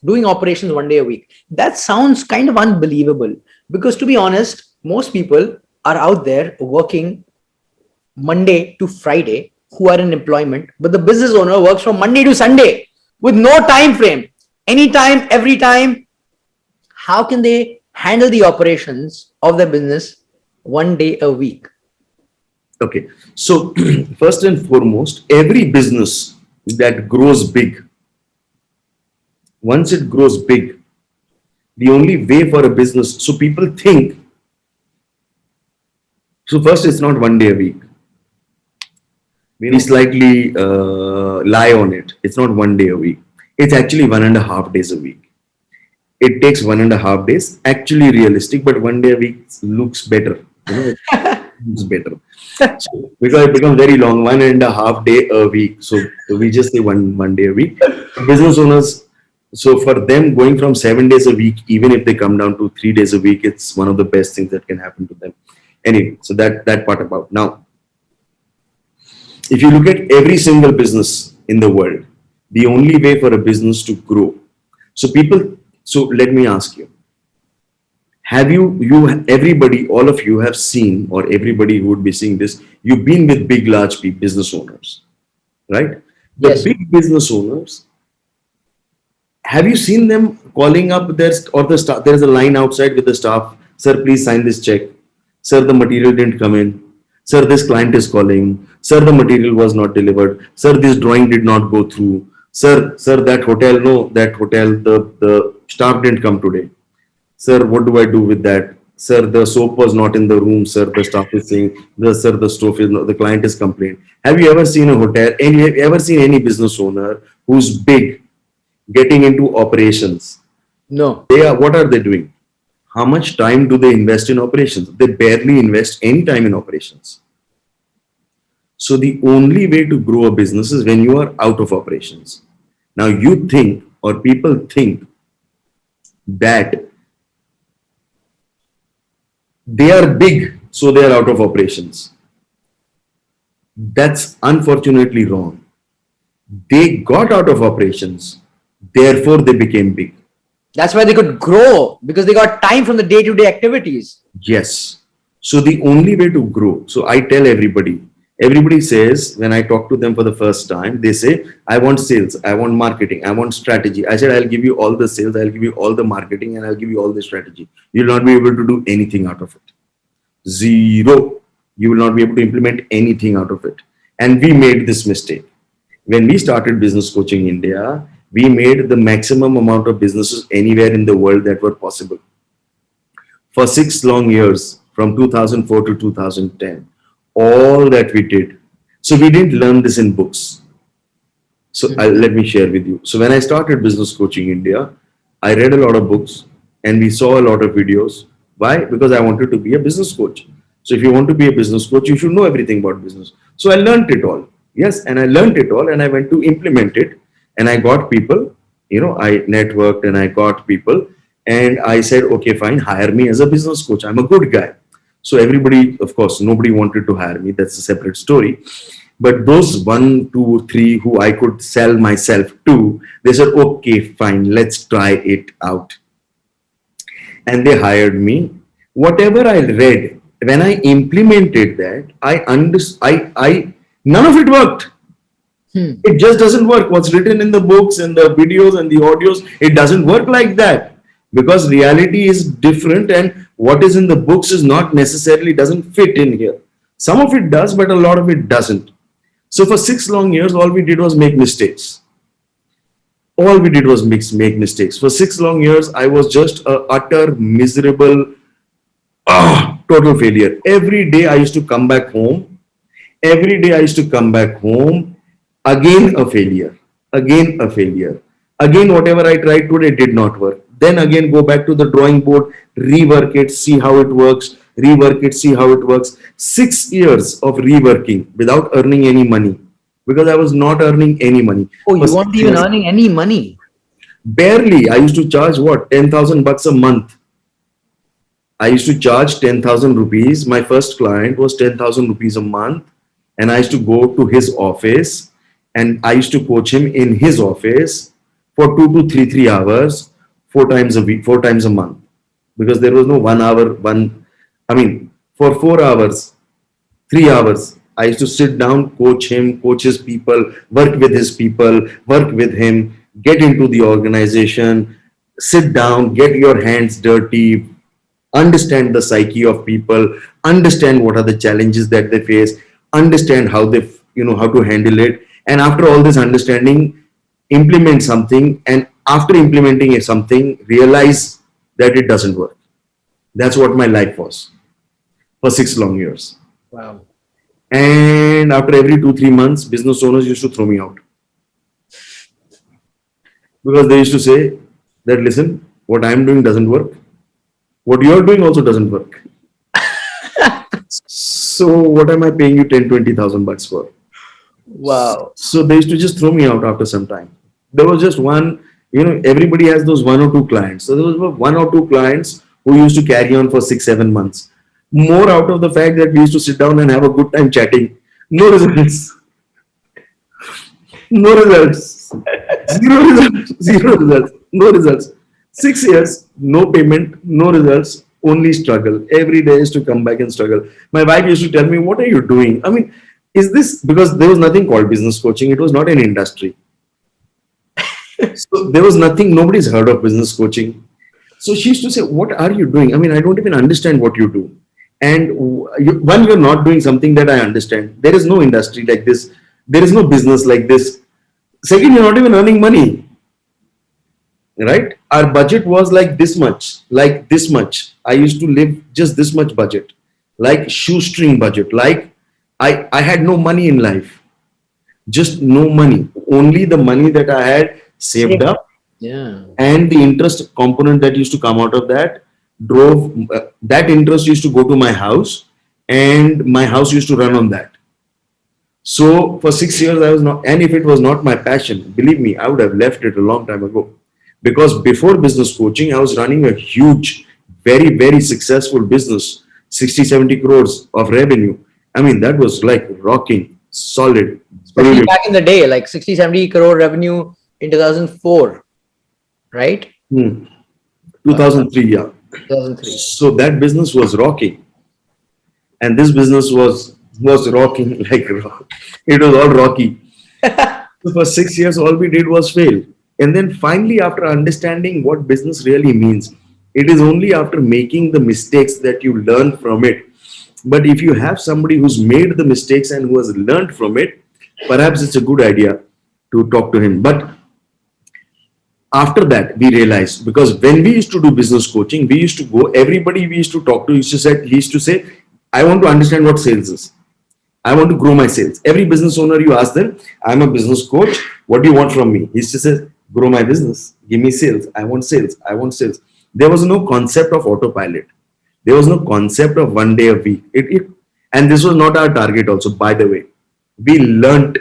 doing operations 1 day a week. That sounds kind of unbelievable because, to be honest, most people are out there working Monday to Friday who are in employment, but the business owner works from Monday to Sunday with no time frame, anytime, every time. How can they handle the operations of their business 1 day a week? Okay. So first and foremost, every business that grows big, once it grows big, the only way for a business, so people think, so first it's not 1 day a week. We slightly lie on it. It's not 1 day a week. It's actually 1.5 days a week. It takes 1.5 days. Actually realistic, but 1 day a week looks better. It's better. So, because it becomes very long, 1.5 day a week. So we just say one day a week. Business owners, so for them going from 7 days a week, even if they come down to 3 days a week, it's one of the best things that can happen to them. Anyway, so that part about. Now, if you look at every single business in the world, the only way for a business to grow. So let me ask you, have everybody, all of you have seen, or everybody who would be seeing this, you've been with big, large business owners, right? The Yes. big business owners, have you seen them calling up the staff? There's a line outside with the staff. Sir, please sign this check. Sir, the material didn't come in. Sir, this client is calling. Sir, the material was not delivered. Sir, this drawing did not go through. Sir, that hotel, no, that hotel, the staff didn't come today. Sir, what do I do with that? Sir, the soap was not in the room. Sir, the staff is saying, the stove is not, the client is complaining. Have you ever seen a hotel? Have you ever seen any business owner who's big getting into operations? No. What are they doing? How much time do they invest in operations? They barely invest any time in operations. So the only way to grow a business is when you are out of operations. Now you think, or people think, that they are big, so they are out of operations. That's unfortunately wrong. They got out of operations, therefore they became big. That's why they could grow, because they got time from the day-to-day activities. Yes. So the only way to grow, so I tell everybody says, when I talk to them for the first time, they say, I want sales, I want marketing, I want strategy. I said, I'll give you all the sales, I'll give you all the marketing, and I'll give you all the strategy. You'll not be able to do anything out of it. Zero. You will not be able to implement anything out of it. And we made this mistake. When we started Business Coaching India, we made the maximum amount of businesses anywhere in the world that were possible. For 6 long years, from 2004 to 2010, all that we did. So we didn't learn this in books. So let me share with you. So when I started Business Coaching India, I read a lot of books and we saw a lot of videos. Why? Because I wanted to be a business coach. So if you want to be a business coach, you should know everything about business. So I learned it all. Yes, and I learned it all and I went to implement it. And I got people, I networked and I got people. And I said, okay, fine, hire me as a business coach. I'm a good guy. So everybody, of course, nobody wanted to hire me. That's a separate story. But those 1, 2, 3 who I could sell myself to, they said, okay, fine, let's try it out. And they hired me. Whatever I read, when I implemented that, none of it worked. It just doesn't work. What's written in the books and the videos and the audios, it doesn't work like that, because reality is different and what is in the books is not necessarily doesn't fit in here. Some of it does, but a lot of it doesn't. So for 6 long years, all we did was make mistakes. All we did was make mistakes. For 6 long years, I was just a utter miserable, total failure. Every day I used to come back home. Again a failure. Again, whatever I tried today did not work. Then again, go back to the drawing board, rework it, see how it works, rework it, see how it works. 6 years of reworking without earning any money, because I was not earning any money. Oh, you weren't even earning any money? Barely. I used to charge what? 10,000 bucks a month. I used to charge 10,000 rupees. My first client was 10,000 rupees a month. And I used to go to his office and I used to coach him in his office for 2 to 3 hours, 4 times a week, 4 times a month, because there was no 1 hour, I mean, for 4 hours, 3 hours, I used to sit down, coach him, coach his people, work with his people, work with him, get into the organization, sit down, get your hands dirty, understand the psyche of people, understand what are the challenges that they face, understand how they, how to handle it. And after all this understanding, implement something. And after implementing something, realize that it doesn't work. That's what my life was for 6 long years. Wow. And after every 2, 3 months, business owners used to throw me out because they used to say that, listen, what I'm doing doesn't work. What you're doing also doesn't work. So what am I paying you 10, 20,000 bucks for? Wow. So they used to just throw me out after some time. There was just one, everybody has those 1 or 2 clients. So there was 1 or 2 clients who used to carry on for 6, 7 months. More out of the fact that we used to sit down and have a good time chatting. No results. No results. Zero results. Zero results. No results. 6 years, no payment, no results, only struggle. Every day is to come back and struggle. My wife used to tell me, what are you doing? I mean, is this because there was nothing called business coaching? It was not an industry. So there was nothing, nobody's heard of business coaching. So she used to say, what are you doing? I mean, I don't even understand what you do. And one, you're not doing something that I understand. There is no industry like this. There is no business like this. Second, you're not even earning money, right? Our budget was like this much, like this much. I used to live just this much budget, like shoestring budget. Like I had no money in life, just no money. Only the money that I had saved Same. up, Yeah. and the interest component that used to come out of that drove that interest used to go to my house, and my house used to run on that. So for 6 years, I was not, and if it was not my passion, believe me, I would have left it a long time ago. Because before business coaching, I was running a huge, very, very successful business, 60, 70 crores of revenue. I mean, that was like rocking, solid, Especially brilliant. back in the day, like 60, 70 crore revenue in 2004, right? 2003, yeah. 2003. So that business was rocking, and this business was rocking like rock. It was all rocky. So for 6 years, all we did was fail. And then finally, after understanding what business really means, it is only after making the mistakes that you learn from it. But if you have somebody who's made the mistakes and who has learned from it, perhaps it's a good idea to talk to him. But after that, we realized, because when we used to do business coaching, we used to go, everybody we used to talk to he used to say, I want to understand what sales is. I want to grow my sales. Every business owner, you ask them, I'm a business coach. What do you want from me? He just says, grow my business. Give me sales. I want sales. I want sales. There was no concept of autopilot. There was no concept of 1 day a week. And this was not our target also, by the way. We learned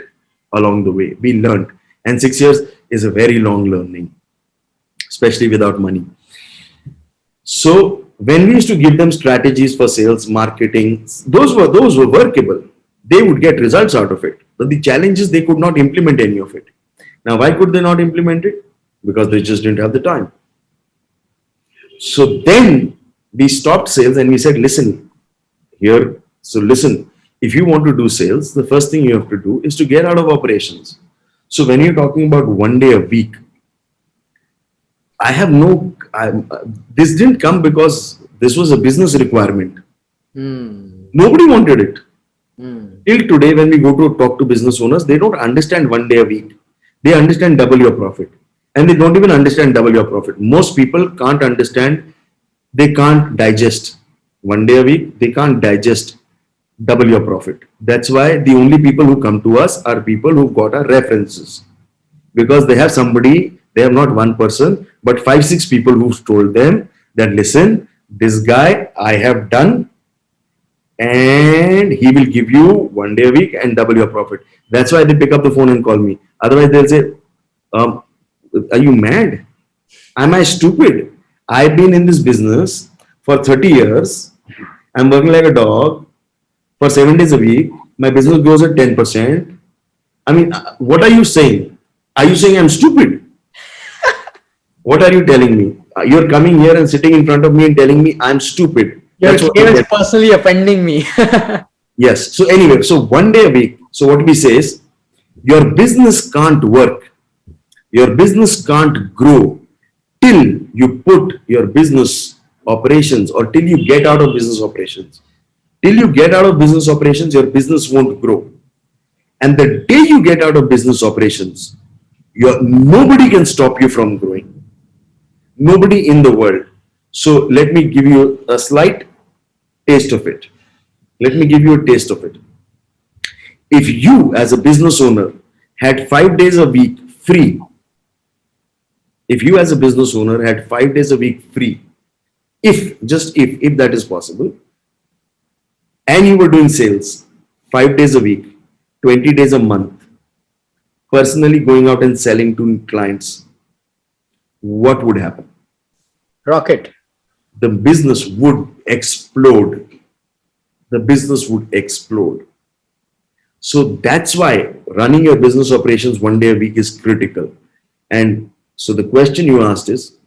along the way. We learned. And 6 years is a very long learning, especially without money. So when we used to give them strategies for sales, marketing, those were workable. They would get results out of it. But the challenge is they could not implement any of it. Now, why could they not implement it? Because they just didn't have the time. So then we stopped sales and we said, listen, listen, if you want to do sales, the first thing you have to do is to get out of operations. So when you're talking about 1 day a week, this didn't come because this was a business requirement. Nobody wanted it. Till today, when we go to talk to business owners, they don't understand 1 day a week. They understand double your profit. And they don't even understand double your profit. Most people can't understand, they can't digest 1 day a week, they can't digest double your profit. That's why the only people who come to us are people who've got our references. Because they have somebody, they have not one person, but 5, 6 people who've told them that, listen, this guy I have done, and he will give you 1 day a week and double your profit. That's why they pick up the phone and call me. Otherwise, they'll say, are you mad? Am I stupid? I've been in this business for 30 years. I'm working like a dog for 7 days a week. My business grows at 10%. I mean, what are you saying? Are you saying I'm stupid? What are you telling me? You're coming here and sitting in front of me and telling me I'm stupid. You're That's what you're even telling. personally offending me. Yes. So anyway, so one day a week. So what we say is, your business can't work. Your business can't grow till you put your business operations, or till you get out of business operations. Till you get out of business operations, your business won't grow. And the day you get out of business operations, nobody can stop you from growing. Nobody in the world. So let me give you a slight taste of it. Let me give you a taste of it. If you, as a business owner, had 5 days a week free, if you, as a business owner, had 5 days a week free, if, just if that is possible, and you were doing sales 5 days a week, 20 days a month, personally going out and selling to clients, what would happen? Rocket. The business would explode. The business would explode. So that's why running your business operations 1 day a week is critical. And so the question you asked is,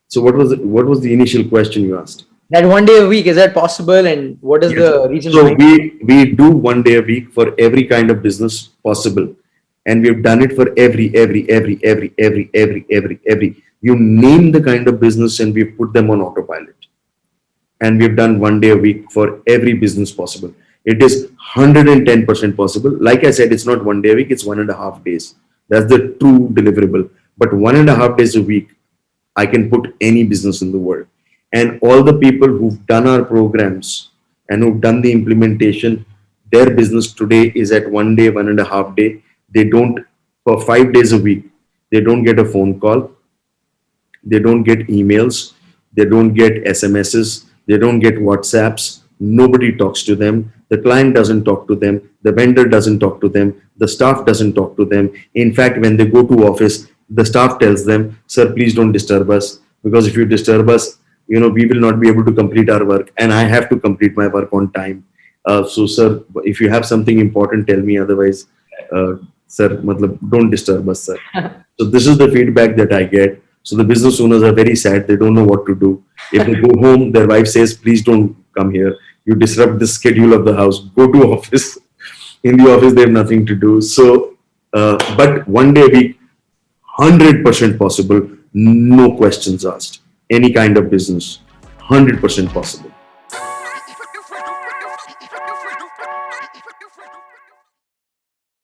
so what was the initial question you asked? That 1 day a week, is that possible? And what is Yes. the reason So behind it? we do 1 day a week for every kind of business possible, and we've done it for every. You name the kind of business, and we've put them on autopilot. And we've done 1 day a week for every business possible. It is 110% possible. Like I said, it's not 1 day a week; it's 1.5 days. That's the true deliverable. But 1.5 days a week, I can put any business in the world. And all the people who've done our programs and who've done the implementation, their business today is at 1 day, 1.5 day. They don't, for 5 days a week, they don't get a phone call, they don't get emails, they don't get SMSs, they don't get WhatsApps. Nobody talks to them. The client doesn't talk to them. The vendor doesn't talk to them. The staff doesn't talk to them. In fact, when they go to office, the staff tells them, "Sir, please don't disturb us, because if you disturb us, we will not be able to complete our work, and I have to complete my work on time. So, sir, if you have something important, tell me. Otherwise, sir, don't disturb us, sir." So this is the feedback that I get. So the business owners are very sad. They don't know what to do. If they go home, their wife says, "Please don't come here. You disrupt the schedule of the house. Go to office." In the office, they have nothing to do. So, but 1 day a week, 100% possible. No questions asked. Any kind of business, 100% possible.